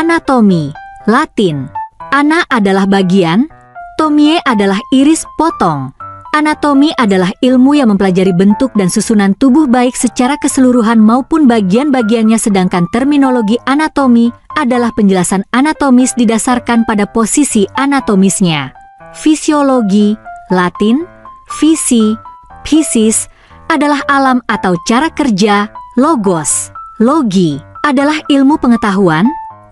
Anatomi, Latin. Ana adalah bagian, tomie adalah iris potong. Anatomi adalah ilmu yang mempelajari bentuk dan susunan tubuh baik secara keseluruhan maupun bagian-bagiannya, sedangkan terminologi anatomi adalah penjelasan anatomis didasarkan pada posisi anatomisnya. Fisiologi, Latin, visi, physis, adalah alam atau cara kerja, logos. Logi adalah ilmu pengetahuan.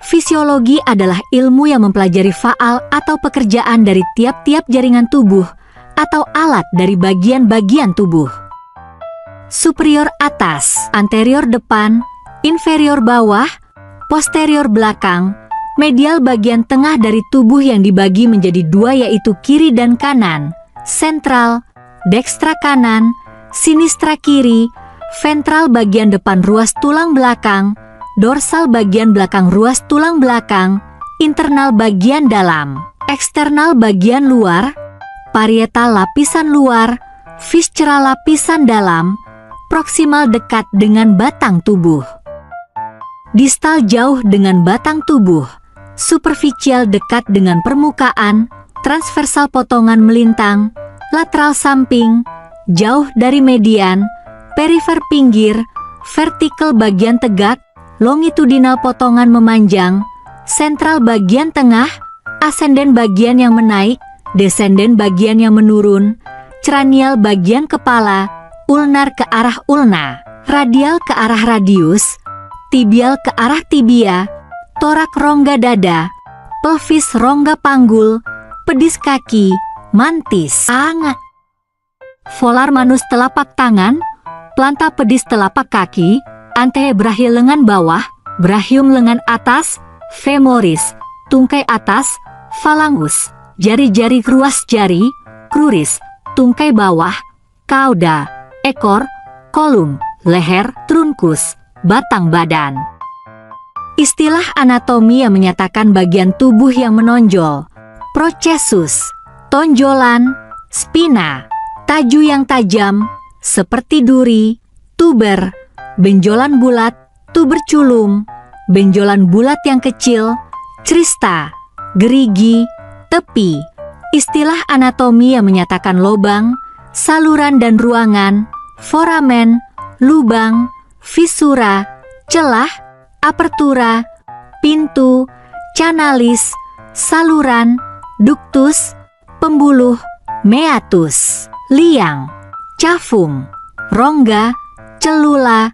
Fisiologi adalah ilmu yang mempelajari faal atau pekerjaan dari tiap-tiap jaringan tubuh atau alat dari bagian-bagian tubuh. Superior atas, anterior depan, inferior bawah, posterior belakang, medial bagian tengah dari tubuh yang dibagi menjadi dua yaitu kiri dan kanan, sentral, dekstra kanan, sinistra kiri, ventral bagian depan ruas tulang belakang, dorsal bagian belakang ruas tulang belakang, internal bagian dalam, eksternal bagian luar, parietal lapisan luar, visceral lapisan dalam, proksimal dekat dengan batang tubuh, distal jauh dengan batang tubuh, superficial dekat dengan permukaan, transversal potongan melintang, lateral samping, jauh dari median, perifer pinggir, vertikal bagian tegak, longitudinal potongan memanjang, sentral bagian tengah, ascendent bagian yang menaik, descendant bagian yang menurun, cranial bagian kepala, ulnar ke arah ulna, radial ke arah radius, tibial ke arah tibia, torak rongga dada, pelvis rongga panggul, pedis kaki, mantis, angat, volar manus telapak tangan, planta pedis telapak kaki, antebrachial lengan bawah, brachium lengan atas, femoris, tungkai atas, phalangus, jari-jari ruas jari, cruris, tungkai bawah, cauda, ekor, kolum, leher, trunkus, batang badan. Istilah anatomi yang menyatakan bagian tubuh yang menonjol, procesus, tonjolan, spina, taju yang tajam, seperti duri, tuber, benjolan bulat, tuberculum, benjolan bulat yang kecil, crista, gerigi, tepi. Istilah anatomi yang menyatakan lobang, saluran dan ruangan, foramen, lubang, fisura, celah, apertura, pintu, canalis, saluran, ductus, pembuluh, meatus, liang, cavum, rongga, celula,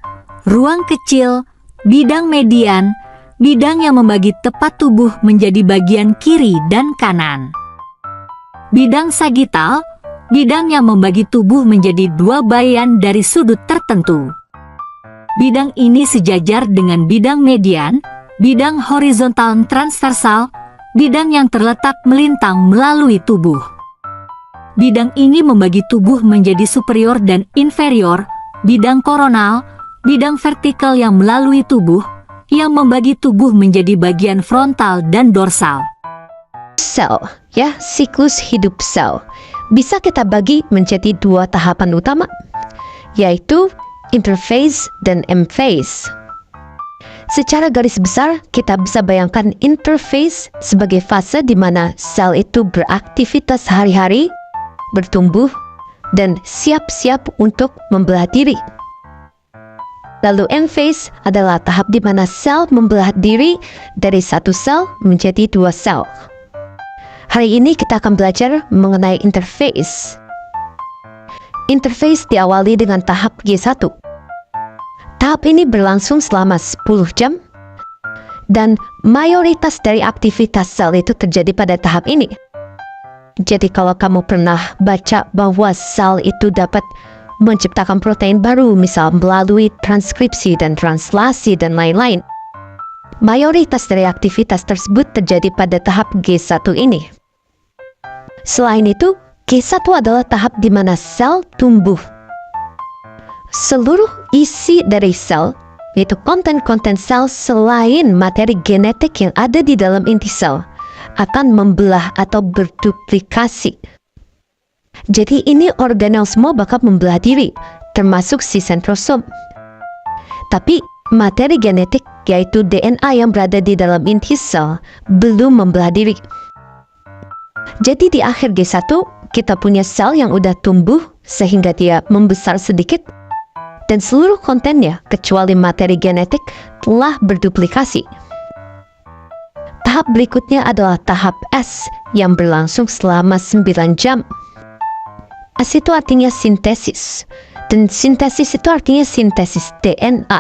ruang kecil, bidang median, bidang yang membagi tepat tubuh menjadi bagian kiri dan kanan. Bidang sagital, bidang yang membagi tubuh menjadi dua bagian dari sudut tertentu. Bidang ini sejajar dengan bidang median, bidang horizontal transversal, bidang yang terletak melintang melalui tubuh. Bidang ini membagi tubuh menjadi superior dan inferior, bidang koronal, bidang vertikal yang melalui tubuh, yang membagi tubuh menjadi bagian frontal dan dorsal. Sel, ya, siklus hidup sel, bisa kita bagi menjadi dua tahapan utama, yaitu interphase dan M-phase. Secara garis besar, kita bisa bayangkan interphase sebagai fase di mana sel itu beraktivitas hari-hari, bertumbuh, dan siap-siap untuk membelah diri. Lalu M-phase adalah tahap di mana sel membelah diri dari satu sel menjadi dua sel. Hari ini kita akan belajar mengenai interphase. Interphase diawali dengan tahap G1. Tahap ini berlangsung selama 10 jam, dan mayoritas dari aktivitas sel itu terjadi pada tahap ini. Jadi kalau kamu pernah baca bahwa sel itu dapat menciptakan protein baru, misal melalui transkripsi dan translasi dan lain-lain, mayoritas dari aktivitas tersebut terjadi pada tahap G1 ini. Selain itu, G1 adalah tahap di mana sel tumbuh. Seluruh isi dari sel, yaitu konten-konten sel selain materi genetik yang ada di dalam inti sel, akan membelah atau berduplikasi. Jadi ini organel semua bakal membelah diri, termasuk si sentrosom. Tapi materi genetik yaitu DNA yang berada di dalam inti sel belum membelah diri. Jadi di akhir G1 kita punya sel yang udah tumbuh sehingga dia membesar sedikit dan seluruh kontennya kecuali materi genetik telah berduplikasi. Tahap berikutnya adalah tahap S yang berlangsung selama 9 jam. S itu artinya sintesis, dan sintesis itu artinya sintesis DNA.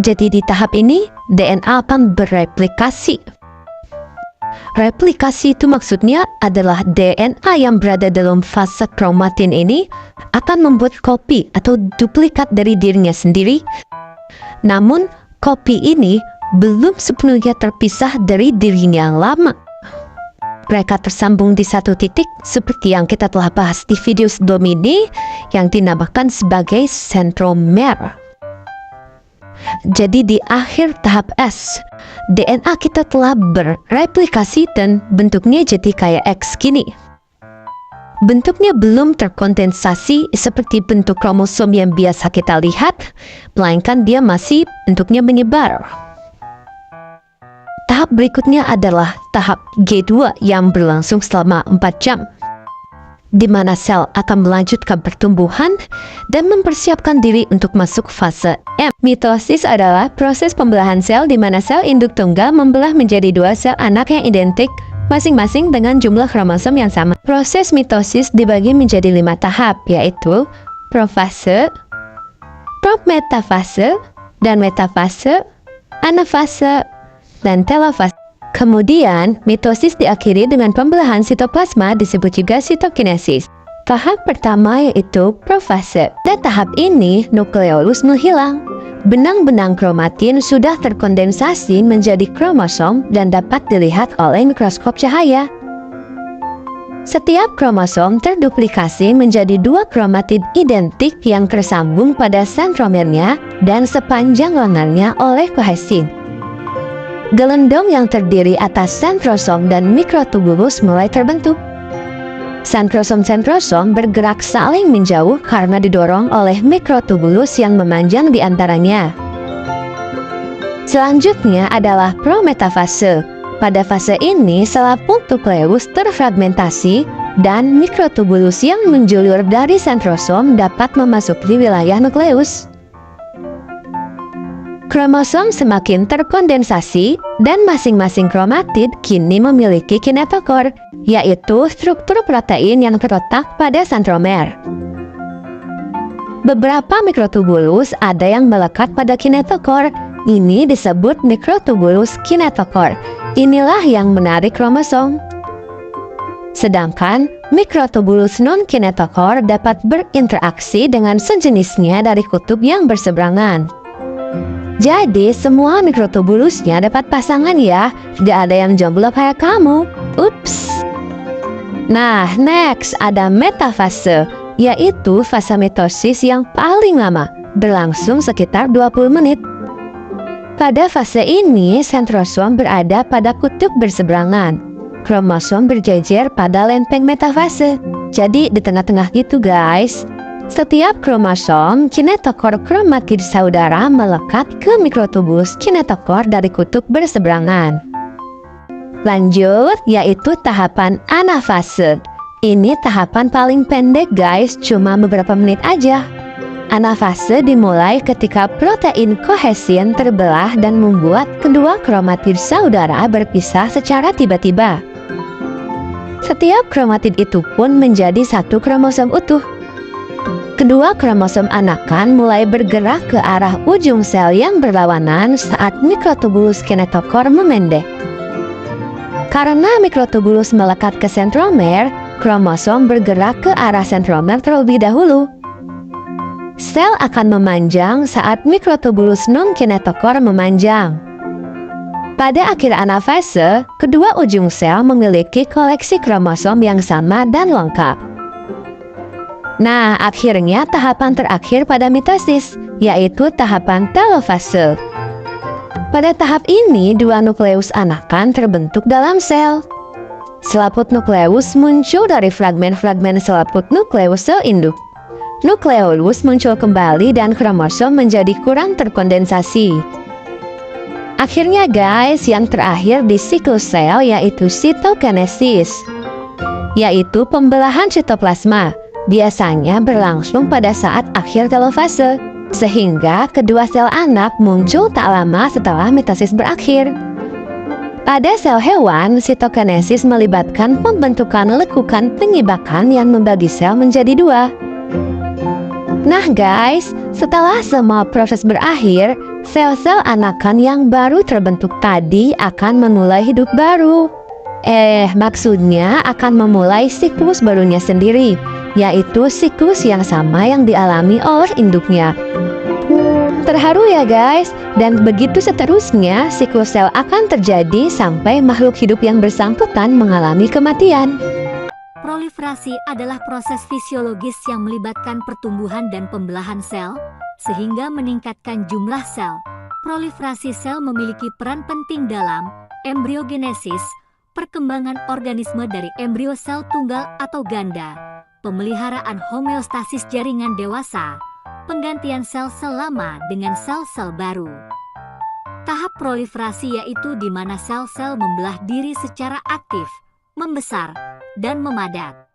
Jadi di tahap ini DNA akan bereplikasi. Replikasi itu maksudnya adalah DNA yang berada dalam fase kromatin ini akan membuat kopi atau duplikat dari dirinya sendiri. Namun, kopi ini belum sepenuhnya terpisah dari dirinya yang lama. Mereka tersambung di satu titik seperti yang kita telah bahas di video sebelum ini yang dinamakan sebagai sentromer. Jadi di akhir tahap S, DNA kita telah bereplikasi dan bentuknya jadi kayak X gini. Bentuknya belum terkondensasi seperti bentuk kromosom yang biasa kita lihat, melainkan dia masih bentuknya menyebar. Tahap berikutnya adalah tahap G2 yang berlangsung selama 4 jam, di mana sel akan melanjutkan pertumbuhan dan mempersiapkan diri untuk masuk fase M. Mitosis adalah proses pembelahan sel di mana sel induk tunggal membelah menjadi 2 sel anak yang identik masing-masing dengan jumlah kromosom yang sama. Proses mitosis dibagi menjadi 5 tahap, yaitu profase, prometafase, dan metafase, anafase, dan telofase. Kemudian, mitosis diakhiri dengan pembelahan sitoplasma disebut juga sitokinesis. Tahap pertama yaitu profase. Pada tahap ini, nukleolus menghilang. Benang-benang kromatin sudah terkondensasi menjadi kromosom dan dapat dilihat oleh mikroskop cahaya. Setiap kromosom terduplikasi menjadi 2 kromatid identik yang tersambung pada sentromernya dan sepanjang lengannya oleh kohesin. Gelendong yang terdiri atas sentrosom dan mikrotubulus mulai terbentuk. Sentrosom-sentrosom bergerak saling menjauh karena didorong oleh mikrotubulus yang memanjang di antaranya. Selanjutnya adalah prometafase. Pada fase ini, selaput nukleus terfragmentasi dan mikrotubulus yang menjulur dari sentrosom dapat memasuki wilayah nukleus. Kromosom semakin terkondensasi dan masing-masing kromatid kini memiliki kinetokor, yaitu struktur protein yang terletak pada sentromer. Beberapa mikrotubulus ada yang melekat pada kinetokor. Ini disebut mikrotubulus kinetokor. Inilah yang menarik kromosom. Sedangkan mikrotubulus non-kinetokor dapat berinteraksi dengan sejenisnya dari kutub yang berseberangan. Jadi semua mikrotubulusnya dapat pasangan ya, tidak ada yang jomblo kayak kamu. Ups. Nah, next ada metafase, yaitu fase mitosis yang paling lama, berlangsung sekitar 20 menit. Pada fase ini, sentrosom berada pada kutub berseberangan. Kromosom berjejer pada lempeng metafase. Jadi di tengah-tengah gitu guys. Setiap kromosom kinetokor kromatid saudara melekat ke mikrotubulus kinetokor dari kutub berseberangan. Lanjut, yaitu tahapan anafase. Ini tahapan paling pendek guys, cuma beberapa menit aja. Anafase dimulai ketika protein kohesin terbelah dan membuat kedua kromatid saudara berpisah secara tiba-tiba. Setiap kromatid itu pun menjadi satu kromosom utuh. Kedua kromosom anakan mulai bergerak ke arah ujung sel yang berlawanan saat mikrotubulus kinetokor memendek. Karena mikrotubulus melekat ke sentromer, kromosom bergerak ke arah sentromer terlebih dahulu. Sel akan memanjang saat mikrotubulus non-kinetokor memanjang. Pada akhir anafase, kedua ujung sel memiliki koleksi kromosom yang sama dan lengkap. Nah, akhirnya tahapan terakhir pada mitosis, yaitu tahapan telofase. Pada tahap ini, 2 nukleus anakan terbentuk dalam sel. Selaput nukleus muncul dari fragmen-fragmen selaput nukleus sel induk. Nukleolus muncul kembali dan kromosom menjadi kurang terkondensasi. Akhirnya guys, yang terakhir di siklus sel yaitu sitokinesis, yaitu pembelahan sitoplasma. Biasanya berlangsung pada saat akhir telofase, sehingga kedua sel anak muncul tak lama setelah mitosis berakhir. Pada sel hewan, sitokinesis melibatkan pembentukan lekukan penyibakan yang membagi sel menjadi dua. Nah guys, setelah semua proses berakhir, sel-sel anakan yang baru terbentuk tadi akan memulai hidup baru. Maksudnya akan memulai siklus barunya sendiri, yaitu siklus yang sama yang dialami oleh induknya. Terharu ya guys, dan begitu seterusnya siklus sel akan terjadi sampai makhluk hidup yang bersangkutan mengalami kematian. Proliferasi adalah proses fisiologis yang melibatkan pertumbuhan dan pembelahan sel, sehingga meningkatkan jumlah sel. Proliferasi sel memiliki peran penting dalam embriogenesis, perkembangan organisme dari embrio sel tunggal atau ganda, pemeliharaan homeostasis jaringan dewasa, penggantian sel-sel lama dengan sel-sel baru. Tahap proliferasi yaitu di mana sel-sel membelah diri secara aktif, membesar, dan memadat.